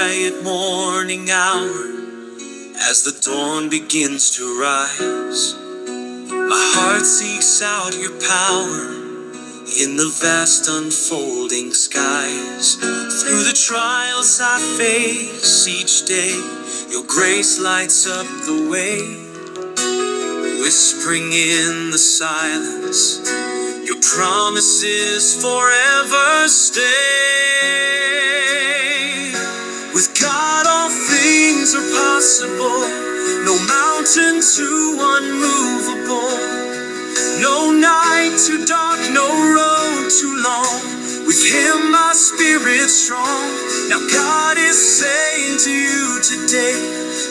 quiet morning hour, as the dawn begins to rise, my heart seeks out your power in the vast unfolding skies. Through the trials I face each day, your grace lights up the way, whispering in the silence, your promises forever stay. With God all things are possible, no mountain too unmovable, no night too dark, no road too long. With Him my spirit's strong. Now God is saying to you today,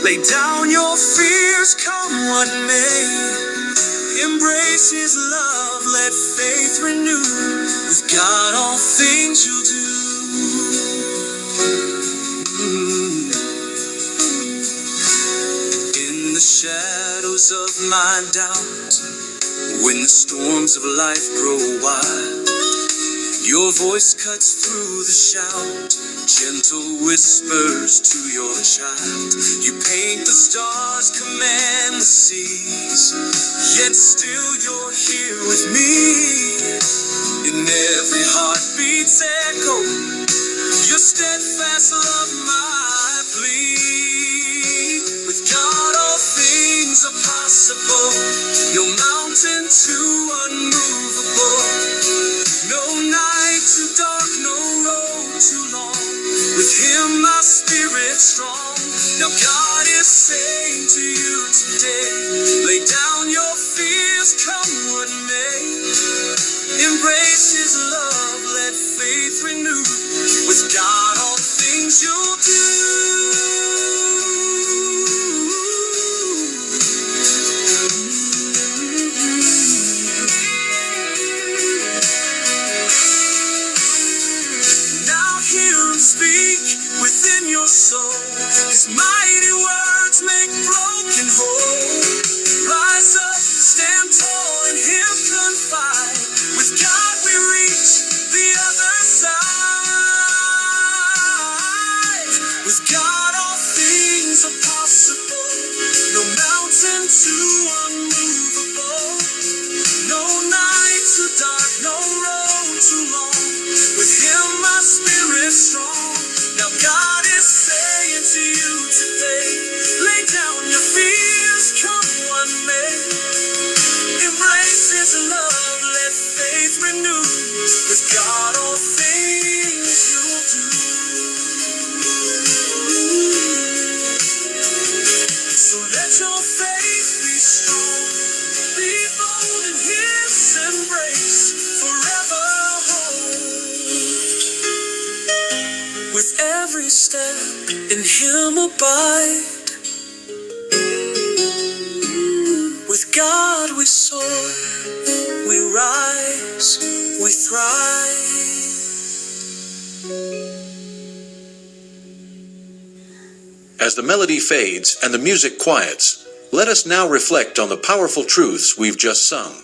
lay down your fears, come what may. Embrace His love, let faith renew. With God all things you'll do. In the shadows of my doubt, when the storms of life grow wild, your voice cuts through the shout, gentle whispers to your child. You paint the stars, command the seas, yet still you're here with me. In every heartbeat's echo, your steadfast love my plea. With God all things are possible, no mountain too unmovable, no night too dark, no road too long. With Him my spirit's strong. Now God is saying to you today, lay down your fears, come what may. Embrace His love, let faith renew. With God all things you'll do. Speak within your soul. His mighty words make broken whole. Rise up, stand tall, in Him confide. With God we reach the other side. With God all things are possible, no mountain too unmovable, no night too dark, no road too long. With Him my spirit's strong. Now God is saying to you today, lay down your fears, come what may. Embrace His love, let faith renew. With God all things you'll do. So let your faith be strong, be bold in His embrace, forever hold. With every step in Him abide. With God we soar, we rise, we thrive. As the melody fades and the music quiets, let us now reflect on the powerful truths we've just sung.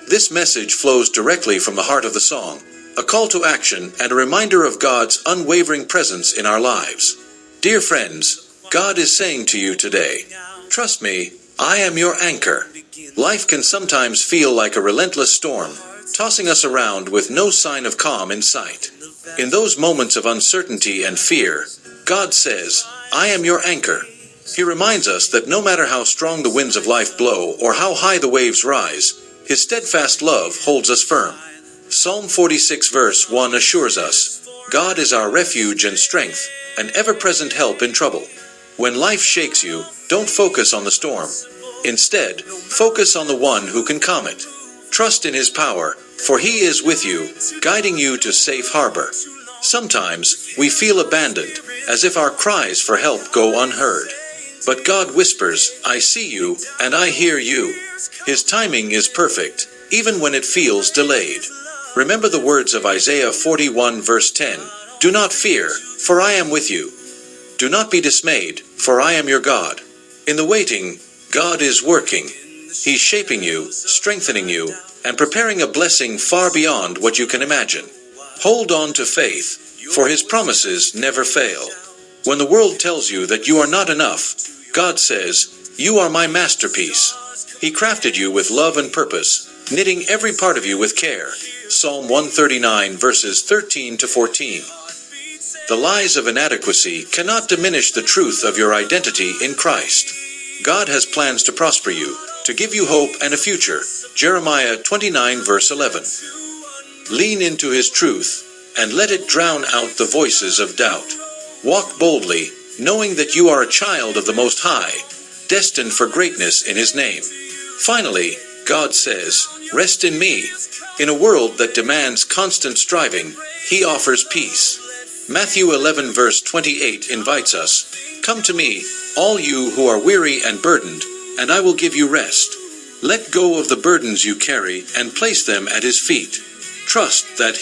This message flows directly from the heart of the song, a call to action and a reminder of God's unwavering presence in our lives. Dear friends, God is saying to you today, trust me, I am your anchor. Life can sometimes feel like a relentless storm, tossing us around with no sign of calm in sight. In those moments of uncertainty and fear, God says, I am your anchor. He reminds us that no matter how strong the winds of life blow or how high the waves rise, His steadfast love holds us firm. Psalm 46 verse 1 assures us, God is our refuge and strength, an ever-present help in trouble. When life shakes you, don't focus on the storm. Instead, focus on the one who can calm it. Trust in His power, for He is with you, guiding you to safe harbor. Sometimes we feel abandoned, as if our cries for help go unheard. But God whispers, I see you, and I hear you. His timing is perfect, even when it feels delayed. Remember the words of Isaiah 41 verse 10, do not fear, for I am with you. Do not be dismayed, for I am your God. In the waiting, God is working. He's shaping you, strengthening you, and preparing a blessing far beyond what you can imagine. Hold on to faith, for His promises never fail. When the world tells you that you are not enough, God says, "You are my masterpiece." He crafted you with love and purpose, knitting every part of you with care. Psalm 139 verses 13 to 14. The lies of inadequacy cannot diminish the truth of your identity in Christ. God has plans to prosper you, to give you hope and a future. Jeremiah 29 verse 11. Lean into His truth, and let it drown out the voices of doubt. Walk boldly, knowing that you are a child of the Most High, destined for greatness in His name. Finally, God says, "Rest in me." In a world that demands constant striving, He offers peace. Matthew 11 verse 28 invites us, "Come to me, all you who are weary and burdened, and I will give you rest." Let go of the burdens you carry and place them at His feet. Trust that